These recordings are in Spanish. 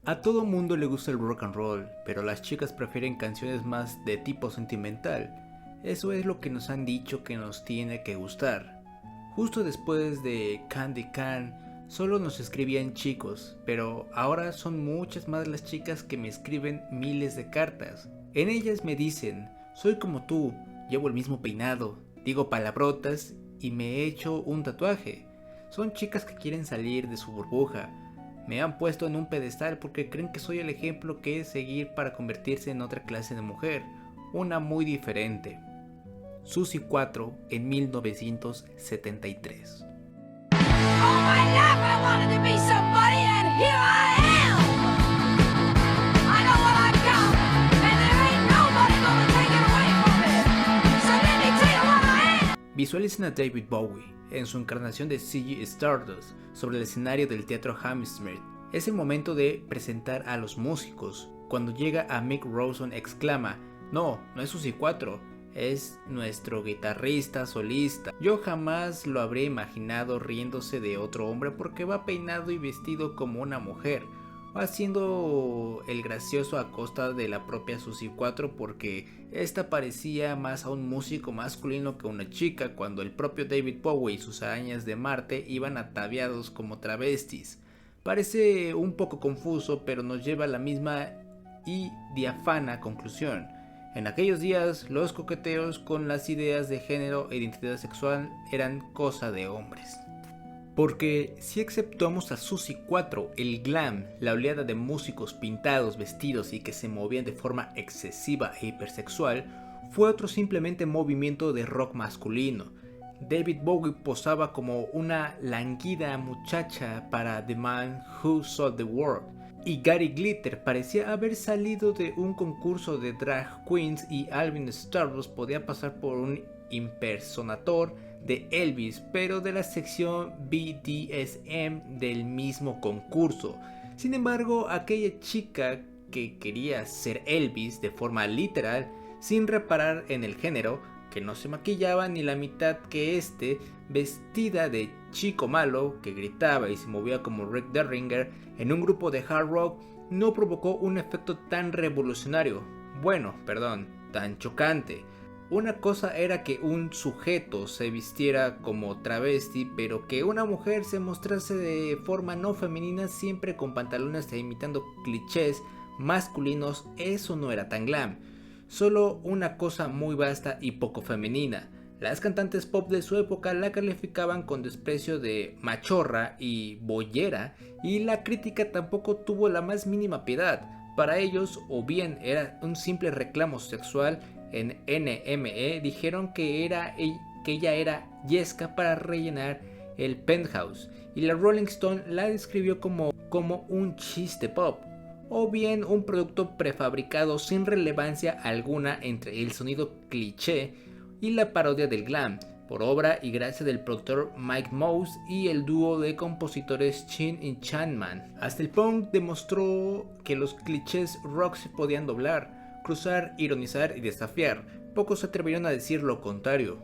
A todo mundo le gusta el rock and roll, pero las chicas prefieren canciones más de tipo sentimental. Eso es lo que nos han dicho que nos tiene que gustar. Justo después de Candy Can, solo nos escribían chicos, pero ahora son muchas más las chicas que me escriben miles de cartas. En ellas me dicen, soy como tú, llevo el mismo peinado, digo palabrotas y me he hecho un tatuaje. Son chicas que quieren salir de su burbuja. Me han puesto en un pedestal porque creen que soy el ejemplo que es seguir para convertirse en otra clase de mujer, una muy diferente. Susi 4 en 1973. All my life I wanted to be somebody, and here I am. I know what I've got, and there ain't nobody gonna take it away from me. So let me tell you what I am. Visualicen a David Bowie en su encarnación de Ziggy Stardust sobre el escenario del teatro Hammersmith. Es el momento de presentar a los músicos. Cuando llega a Mick Ronson exclama, no es Susi 4, es nuestro guitarrista solista. Yo jamás lo habría imaginado riéndose de otro hombre porque va peinado y vestido como una mujer, o haciendo el gracioso a costa de la propia Susi 4 porque esta parecía más a un músico masculino que una chica, cuando el propio David Bowie y sus arañas de Marte iban ataviados como travestis. Parece un poco confuso, pero nos lleva a la misma y diáfana conclusión. En aquellos días, los coqueteos con las ideas de género e identidad sexual eran cosa de hombres. Porque si exceptuamos a Susi 4, el glam, la oleada de músicos pintados, vestidos y que se movían de forma excesiva e hipersexual, fue otro simplemente movimiento de rock masculino. David Bowie posaba como una languida muchacha para The Man Who Sold the World, y Gary Glitter parecía haber salido de un concurso de drag queens, y Alvin Stardust podía pasar por un impersonator de Elvis, pero de la sección BDSM del mismo concurso. Sin embargo, aquella chica que quería ser Elvis de forma literal, sin reparar en el género, que no se maquillaba ni la mitad que vestida de chico malo, que gritaba y se movía como Rick Derringer en un grupo de hard rock, no provocó un efecto tan revolucionario, tan chocante. Una cosa era que un sujeto se vistiera como travesti, pero que una mujer se mostrase de forma no femenina, siempre con pantalones e imitando clichés masculinos, eso no era tan glam. Solo una cosa muy vasta y poco femenina. Las cantantes pop de su época la calificaban con desprecio de machorra y boyera, y la crítica tampoco tuvo la más mínima piedad. Para ellos, o bien era un simple reclamo sexual. En NME dijeron que ella era yesca para rellenar el Penthouse, y la Rolling Stone la describió como un chiste pop, o bien un producto prefabricado sin relevancia alguna entre el sonido cliché y la parodia del glam, por obra y gracia del productor Mike Mouse y el dúo de compositores Chin y Chanman. Hasta el punk demostró que los clichés rock se podían doblar, cruzar, ironizar y desafiar. Pocos se atrevieron a decir lo contrario.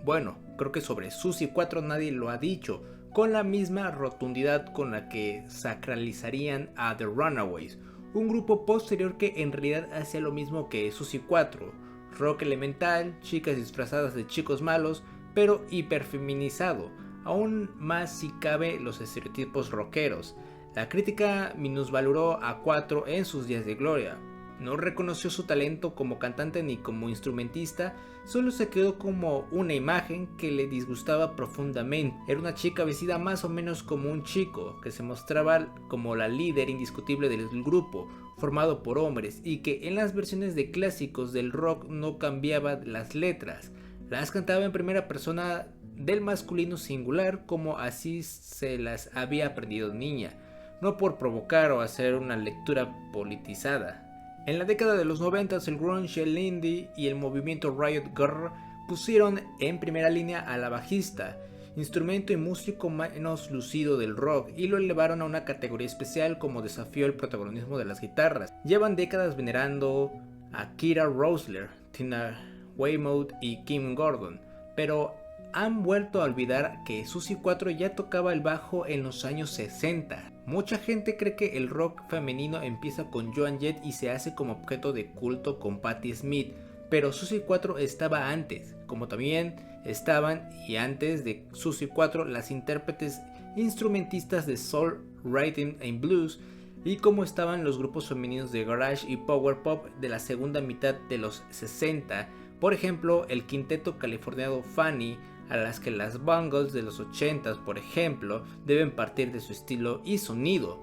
Bueno, creo que sobre Susi 4 nadie lo ha dicho, con la misma rotundidad con la que sacralizarían a The Runaways, un grupo posterior que en realidad hacía lo mismo que Susi 4, rock elemental, chicas disfrazadas de chicos malos, pero hiperfeminizado, aún más si cabe los estereotipos rockeros. La crítica minusvaloró a 4 en sus días de gloria. No reconoció su talento como cantante ni como instrumentista, solo se quedó como una imagen que le disgustaba profundamente. Era una chica vestida más o menos como un chico, que se mostraba como la líder indiscutible del grupo, formado por hombres, y que en las versiones de clásicos del rock no cambiaba las letras. Las cantaba en primera persona del masculino singular, como así se las había aprendido niña, no por provocar o hacer una lectura politizada. En la década de los 90, el grunge, el indie y el movimiento Riot Grrr pusieron en primera línea a la bajista, instrumento y músico menos lucido del rock, y lo elevaron a una categoría especial como desafío al protagonismo de las guitarras. Llevan décadas venerando a Kira Rosler, Tina Weymouth y Kim Gordon, pero han vuelto a olvidar que Susi 4 ya tocaba el bajo en los años 60. Mucha gente cree que el rock femenino empieza con Joan Jett y se hace como objeto de culto con Patti Smith, pero Susie 4 estaba antes, como también estaban y antes de Susie 4 las intérpretes instrumentistas de soul, rhythm and blues, y como estaban los grupos femeninos de garage y power pop de la segunda mitad de los 60, por ejemplo el quinteto californiano Fanny, a las que las Bungles de los 80s, por ejemplo, deben partir de su estilo y sonido.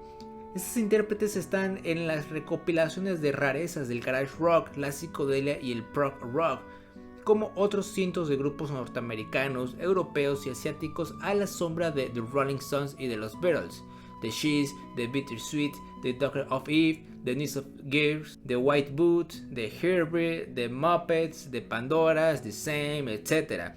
Estas intérpretes están en las recopilaciones de rarezas del garage rock, la psicodelia y el prog rock, como otros cientos de grupos norteamericanos, europeos y asiáticos a la sombra de The Rolling Stones y de los Beatles, The She's, The Bittersweet, The Doctor of Eve, The Knees of Gears, The White Boots, The Herbie, The Muppets, The Pandoras, The Same, etc.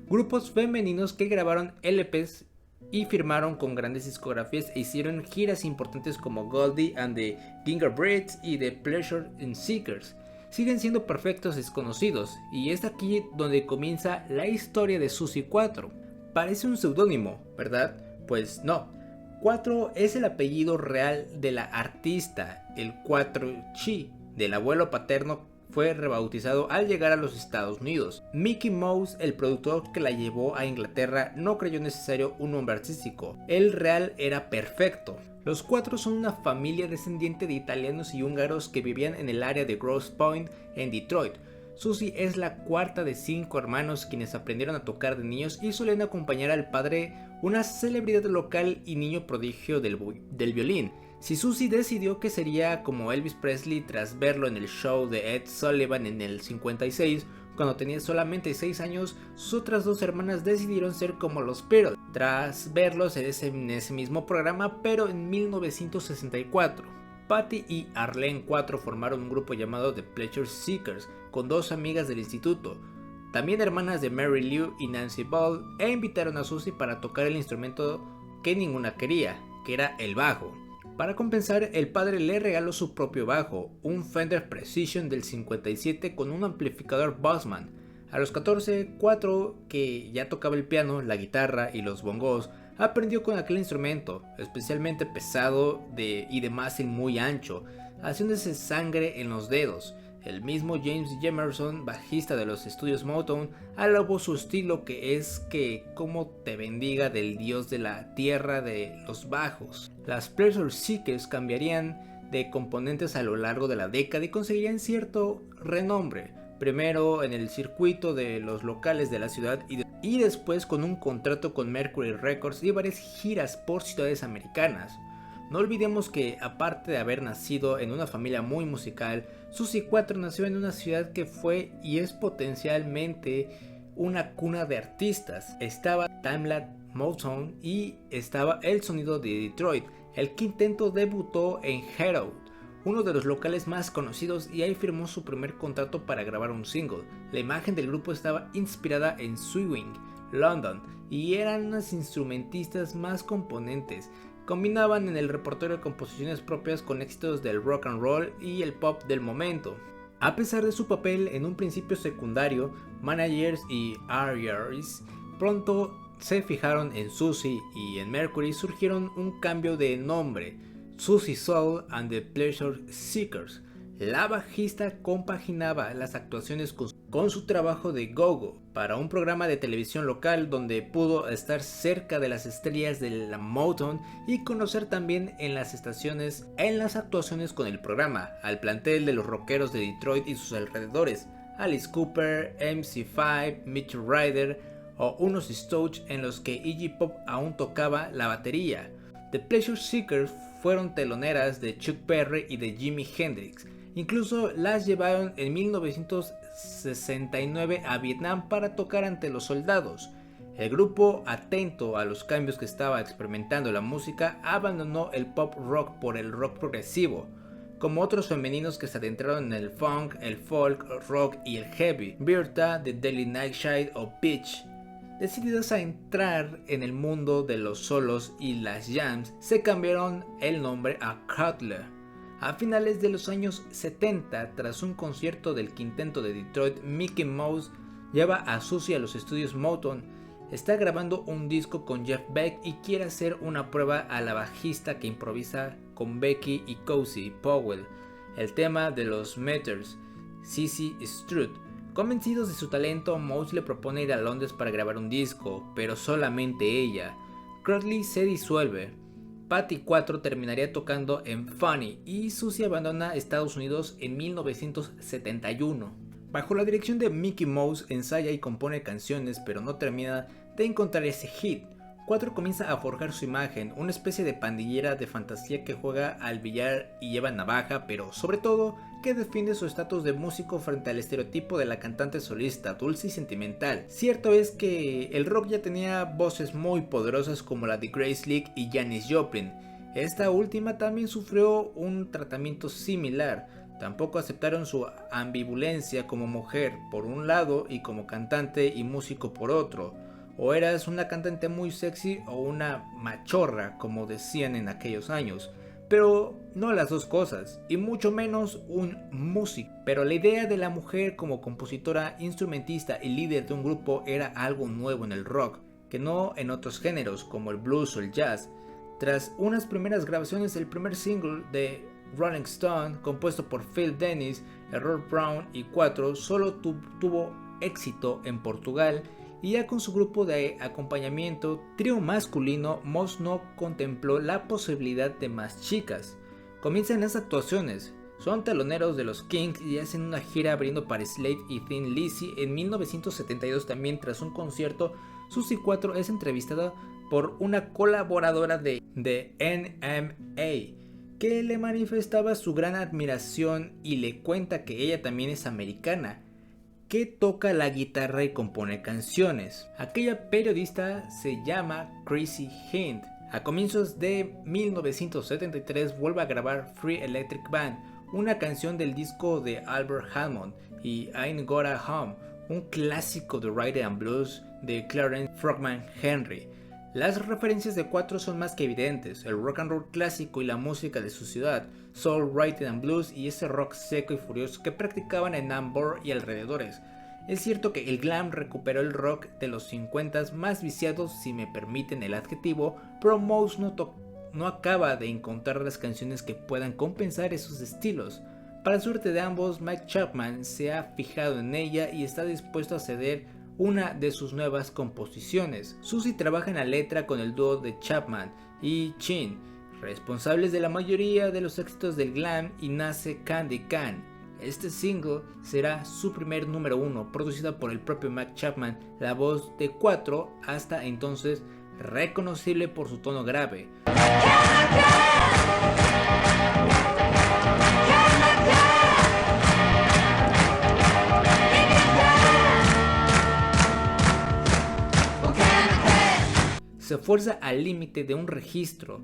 Grupos femeninos que grabaron LPs y firmaron con grandes discografías e hicieron giras importantes como Goldie and the Gingerbreads y The Pleasure Seekers. Siguen siendo perfectos desconocidos, y es aquí donde comienza la historia de Susie 4. Parece un seudónimo, ¿verdad? Pues no. 4 es el apellido real de la artista. El 4Chi del abuelo paterno fue rebautizado al llegar a los Estados Unidos. Mickey Mouse, el productor que la llevó a Inglaterra, no creyó necesario un nombre artístico. El real era perfecto. Los 4 son una familia descendiente de italianos y húngaros que vivían en el área de Grosse Pointe, en Detroit. Susie es la cuarta de 5 hermanos quienes aprendieron a tocar de niños y solían acompañar al padre, una celebridad local y niño prodigio del violín. Si Susie decidió que sería como Elvis Presley tras verlo en el show de Ed Sullivan en el 56, cuando tenía solamente 6 años, sus otras 2 hermanas decidieron ser como los Beatles, tras verlos en ese mismo programa, pero en 1964. Patti y Arlene 4 formaron un grupo llamado The Pleasure Seekers, con 2 amigas del instituto, también hermanas de Mary Lou y Nancy Ball, e invitaron a Susie para tocar el instrumento que ninguna quería, que era el bajo. Para compensar, el padre le regaló su propio bajo, un Fender Precision del 57 con un amplificador Bossman. A los 14, 4, que ya tocaba el piano, la guitarra y los bongos, aprendió con aquel instrumento, especialmente pesado y de mástil muy ancho, haciéndose sangre en los dedos. El mismo James Jamerson, bajista de los estudios Motown, alabó su estilo, que es que como te bendiga del dios de la tierra de los bajos. Las Pleasure Seekers cambiarían de componentes a lo largo de la década y conseguirían cierto renombre, primero en el circuito de los locales de la ciudad y después con un contrato con Mercury Records y varias giras por ciudades americanas. No olvidemos que, aparte de haber nacido en una familia muy musical, Susie 4 nació en una ciudad que fue y es potencialmente una cuna de artistas. Estaba Timeless Motown y estaba el sonido de Detroit. El quinteto debutó en Herald, uno de los locales más conocidos, y ahí firmó su primer contrato para grabar un single. La imagen del grupo estaba inspirada en Swing, London, y eran unas instrumentistas más componentes. Combinaban en el repertorio composiciones propias con éxitos del rock and roll y el pop del momento. A pesar de su papel en un principio secundario, managers y A&Rs pronto se fijaron en Susie, y en Mercury surgieron un cambio de nombre, Susie Soul and the Pleasure Seekers. La bajista compaginaba las actuaciones con su trabajo de go-go para un programa de televisión local, donde pudo estar cerca de las estrellas de la Motown y conocer también en las actuaciones con el programa al plantel de los rockeros de Detroit y sus alrededores, Alice Cooper, MC5, Mitch Ryder o unos Stooges en los que Iggy Pop aún tocaba la batería. The Pleasure Seekers fueron teloneras de Chuck Berry y de Jimi Hendrix. Incluso las llevaron en 1969 a Vietnam para tocar ante los soldados. El grupo, atento a los cambios que estaba experimentando la música, abandonó el pop rock por el rock progresivo, como otros femeninos que se adentraron en el funk, el folk, rock y el heavy. Bertha, The Daily Nightshade o Peach. Decididas a entrar en el mundo de los solos y las jams, se cambiaron el nombre a Cutler. A finales de los años 70, tras un concierto del quinteto de Detroit, Mickey Mouse lleva a Susie a los estudios Motown. está grabando un disco con Jeff Beck y quiere hacer una prueba a la bajista que improvisa con Becky y Cozy Powell, el tema de los Meters, Cissy Strut. Convencidos de su talento, Mouse le propone ir a Londres para grabar un disco, pero solamente ella. Crowley se disuelve. Patti 4 terminaría tocando en Funny y Susie abandona Estados Unidos en 1971. Bajo la dirección de Mickey Mouse ensaya y compone canciones, pero no termina de encontrar ese hit. 4 comienza a forjar su imagen, una especie de pandillera de fantasía que juega al billar y lleva navaja, pero sobre todo que defiende su estatus de músico frente al estereotipo de la cantante solista, dulce y sentimental. Cierto es que el rock ya tenía voces muy poderosas como la de Grace Lee y Janis Joplin. Esta última también sufrió un tratamiento similar. Tampoco aceptaron su ambivalencia como mujer por un lado y como cantante y músico por otro. O eras una cantante muy sexy o una machorra, como decían en aquellos años. Pero no las dos cosas, y mucho menos un músico. Pero la idea de la mujer como compositora, instrumentista y líder de un grupo era algo nuevo en el rock, que no en otros géneros como el blues o el jazz. Tras unas primeras grabaciones, el primer single de Rolling Stone, compuesto por Phil Dennis, Errol Brown y 4, solo tuvo éxito en Portugal, y ya con su grupo de acompañamiento, trío masculino, Mouse no contempló la posibilidad de más chicas. Comienzan las actuaciones, son teloneros de los Kinks y hacen una gira abriendo para Slade y Thin Lizzy. En 1972 también, tras un concierto, Susie 4 es entrevistada por una colaboradora de NMA, que le manifestaba su gran admiración y le cuenta que ella también es americana, que toca la guitarra y compone canciones. Aquella periodista se llama Chrissy Hind. A comienzos de 1973 vuelve a grabar Free Electric Band, una canción del disco de Albert Hammond, y Ain't Gotta Home, un clásico de Rhythm and Blues de Clarence Frogman Henry. Las referencias de 4 son más que evidentes: el rock and roll clásico y la música de su ciudad, soul, rhythm and blues y ese rock seco y furioso que practicaban en Nambour y alrededores. Es cierto que el glam recuperó el rock de los 50 más viciados, si me permiten el adjetivo, pero Mouse no acaba de encontrar las canciones que puedan compensar esos estilos. Para suerte de ambos, Mike Chapman se ha fijado en ella y está dispuesto a ceder una de sus nuevas composiciones. Susie trabaja en la letra con el dúo de Chapman y Chin, responsables de la mayoría de los éxitos del glam, y nace Candy Can. Este single será su primer número 1, producida por el propio Mike Chapman, la voz de 4, hasta entonces reconocible por su tono grave. Se fuerza al límite de un registro,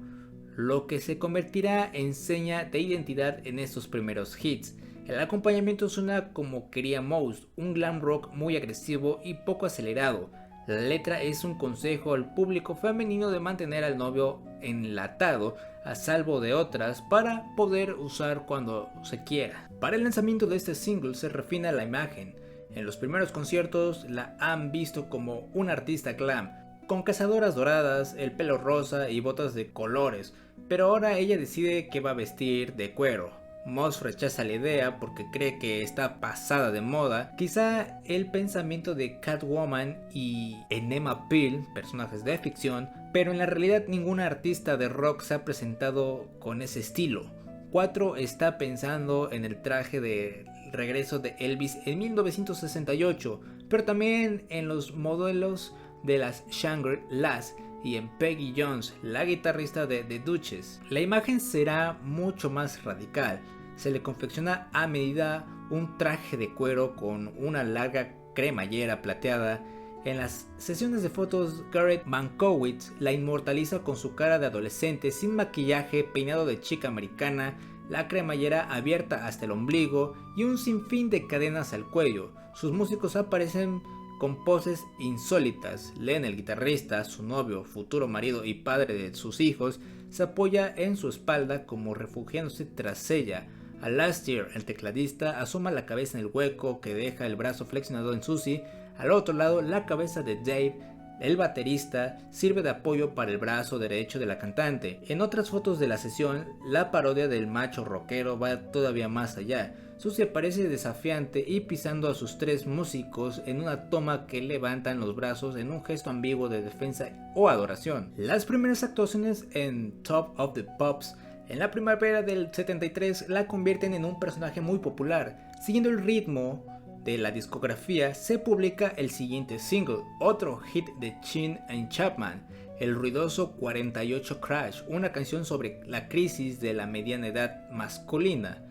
lo que se convertirá en seña de identidad en estos primeros hits. El acompañamiento suena como quería Mouse, un glam rock muy agresivo y poco acelerado. La letra es un consejo al público femenino de mantener al novio enlatado a salvo de otras para poder usar cuando se quiera. Para el lanzamiento de este single se refina la imagen. En los primeros conciertos la han visto como un artista glam, con cazadoras doradas, el pelo rosa y botas de colores, pero ahora ella decide que va a vestir de cuero. Moss rechaza la idea porque cree que está pasada de moda, quizá el pensamiento de Catwoman y Enema Peel, personajes de ficción, pero en la realidad ninguna artista de rock se ha presentado con ese estilo. 4 está pensando en el traje de regreso de Elvis en 1968, pero también en los modelos de las Shangri-Las y en Peggy Jones, la guitarrista de The Duchess. La imagen será mucho más radical. Se le confecciona a medida un traje de cuero con una larga cremallera plateada. En las sesiones de fotos, Garrett Mankiewicz la inmortaliza con su cara de adolescente, sin maquillaje, peinado de chica americana, la cremallera abierta hasta el ombligo y un sinfín de cadenas al cuello. Sus músicos aparecen con poses insólitas. Len, el guitarrista, su novio, futuro marido y padre de sus hijos, se apoya en su espalda como refugiándose tras ella. Alastair, el tecladista, asoma la cabeza en el hueco que deja el brazo flexionado en Susie. Al otro lado, la cabeza de Dave El baterista sirve de apoyo para el brazo derecho de la cantante. En otras fotos de la sesión, la parodia del macho rockero va todavía más allá. Susie aparece desafiante y pisando a sus 3 músicos en una toma que levantan los brazos en un gesto ambiguo de defensa o adoración. Las primeras actuaciones en Top of the Pops en la primavera del 73 la convierten en un personaje muy popular. Siguiendo el ritmo de la discografía, se publica el siguiente single, otro hit de Chin and Chapman, el ruidoso 48 Crash, una canción sobre la crisis de la mediana edad masculina.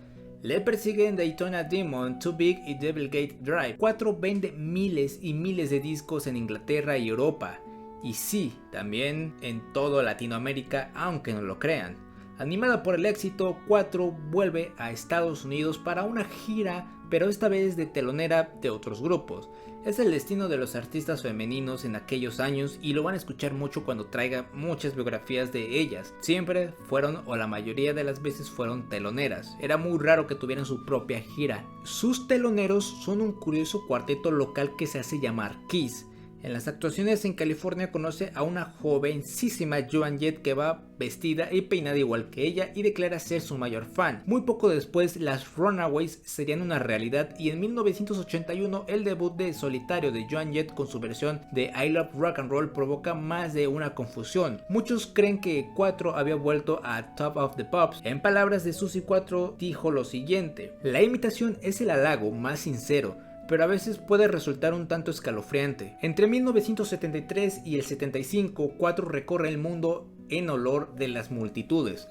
Le persiguen Daytona Demon, Too Big y Devil Gate Drive. 4 vende miles y miles de discos en Inglaterra y Europa, y sí, también en toda Latinoamérica, aunque no lo crean. Animada por el éxito, 4 vuelve a Estados Unidos para una gira, pero esta vez de telonera de otros grupos. Es el destino de los artistas femeninos en aquellos años y lo van a escuchar mucho cuando traiga muchas biografías de ellas. Siempre fueron, o la mayoría de las veces fueron, teloneras. Era muy raro que tuvieran su propia gira. Sus teloneros son un curioso cuarteto local que se hace llamar Kiss. En las actuaciones en California conoce a una jovencísima Joan Jett que va vestida y peinada igual que ella y declara ser su mayor fan. Muy poco después las Runaways serían una realidad y en 1981 el debut de solitario de Joan Jett con su versión de I Love Rock and Roll provoca más de una confusión. Muchos creen que 4 había vuelto a Top of the Pops. En palabras de Susie 4 dijo lo siguiente: la imitación es el halago más sincero, pero a veces puede resultar un tanto escalofriante. Entre 1973 y el 75, 4 recorre el mundo en olor de las multitudes.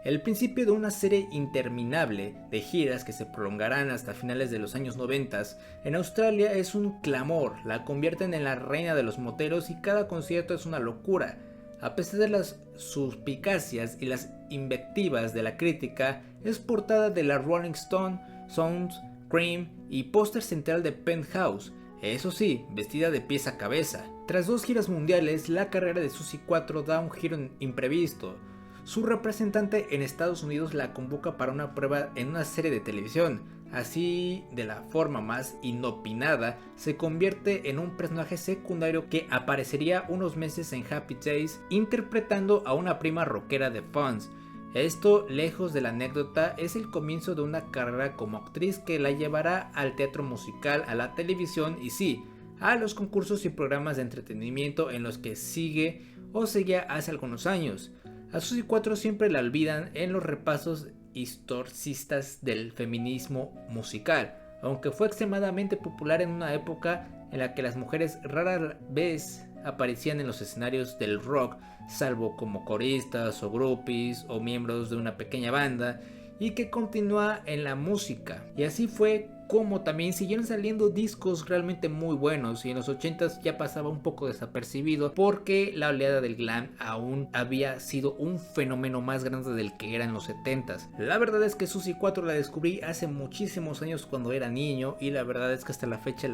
El principio de una serie interminable de giras que se prolongarán hasta finales de los años 90 en Australia es un clamor, la convierten en la reina de los moteros y cada concierto es una locura. A pesar de las suspicacias y las invectivas de la crítica, es portada de la Rolling Stone, Sounds, Cream y póster central de Penthouse, eso sí, vestida de pies a cabeza. Tras 2 giras mundiales, la carrera de Susie 4 da un giro imprevisto. Su representante en Estados Unidos la convoca para una prueba en una serie de televisión. Así, de la forma más inopinada, se convierte en un personaje secundario que aparecería unos meses en Happy Days interpretando a una prima rockera de Fonz. Esto, lejos de la anécdota, es el comienzo de una carrera como actriz que la llevará al teatro musical, a la televisión y sí, a los concursos y programas de entretenimiento en los que sigue o seguía hace algunos años. A Susie 4 siempre la olvidan en los repasos historicistas del feminismo musical, aunque fue extremadamente popular en una época en la que las mujeres rara vez aparecían en los escenarios del rock, salvo como coristas o groupies o miembros de una pequeña banda, y que continúa en la música. Y así fue como también siguieron saliendo discos realmente muy buenos, y en los 80s ya pasaba un poco desapercibido porque la oleada del glam aún había sido un fenómeno más grande del que era en los 70s. La verdad es que Susie 4 la descubrí hace muchísimos años cuando era niño y la verdad es que hasta la fecha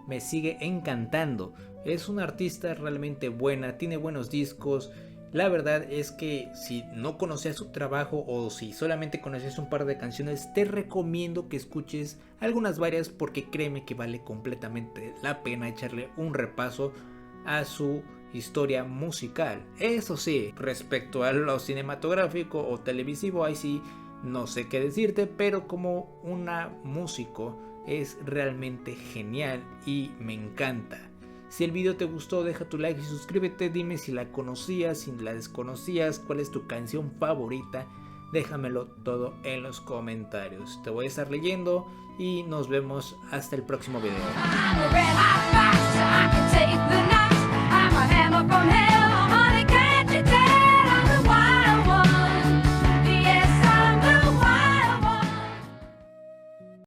me sigue encantando. Es una artista realmente buena, tiene buenos discos. La verdad es que si no conocías su trabajo o si solamente conocías un par de canciones, te recomiendo que escuches algunas varias porque créeme que vale completamente la pena echarle un repaso a su historia musical. Eso sí, respecto a lo cinematográfico o televisivo, ahí sí no sé qué decirte, pero como una músico es realmente genial y me encanta. Si el video te gustó, deja tu like y suscríbete, dime si la conocías, si la desconocías, cuál es tu canción favorita, déjamelo todo en los comentarios, te voy a estar leyendo y nos vemos hasta el próximo video.